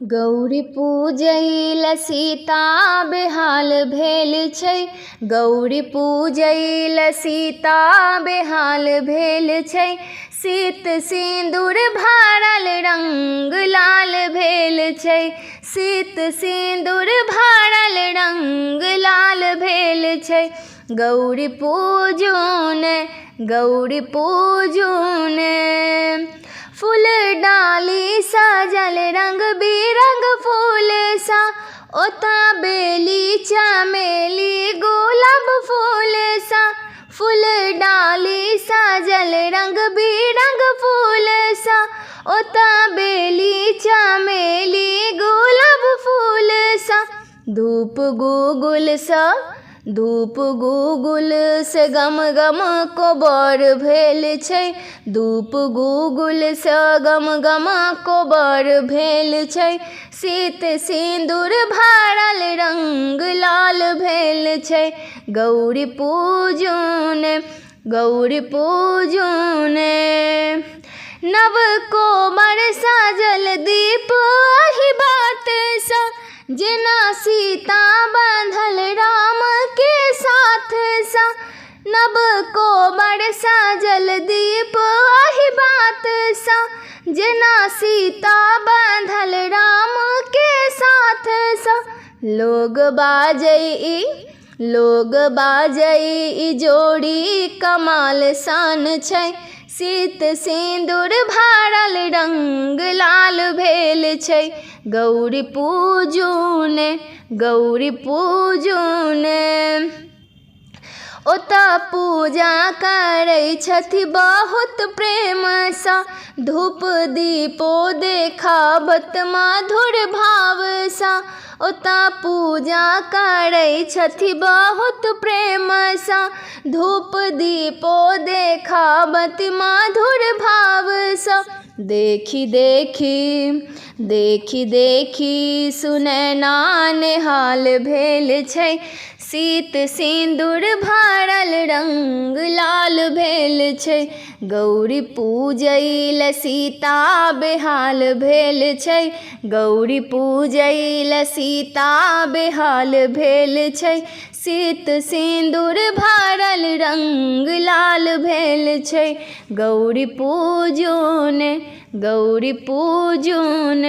गौरी पूजैल सीता बेहाल भेल छै। गौरी पूजैल सीता बेहाल भेल छै। शीत सिन्दूर भरल रंग लाल भेल छै। शीत सिन्दूर भरल रंग लाल भेल छै। गौरी पूजन गौरी पूजन फूल डाली सजल रंग बिरंग फूल सा। ओता बेली चमेली गुलाब फूल सा। फूल डाली सजल रंग बिरंग फूल सा। ओता बेली चमेली गुलाब फूल सा। धूप गुगुल सा धूप गुगुल से गम गम कोबर भेल छै। धूप गुगुल से गम गम कोबर भेल छै। शीत सिन्दूर भरल रंग लाल भेल छै। गौरी पूजन गौरी पूजन नव कोबर सजल दीप एहि बात सा। जेना सीता बांधल राम के साथ सा। नव कोबर सजल दीप एहि बात सा। जेना सीता बांधल राम के साथ सा। लोग बाजै जोड़ी कमाल सान छै। शीत सिन्दूर भरल रंग लाल भेल छै। गौरी पूजन गौरी पूजन ओता पूजा करै छथि बहुत प्रेम सा। धूप दीपो देखाबत मधुर भाव सा। ओता पूजा करै छथि बहुत प्रेम सा। धूप दीपो देखाबत मधुर भाव सा। देखी देखी सुनैना नेहाल भेल छै। शीत सिन्दूर भरल रंग लाल भेल छै। गौरी पूजैल सीता बेहाल भेल छै। गौरी पूजैल सीता बेहाल भेल छै। शीत सिन्दूर भरल रंग लाल भेल छै। गौरी पूजन गौरी पूजन।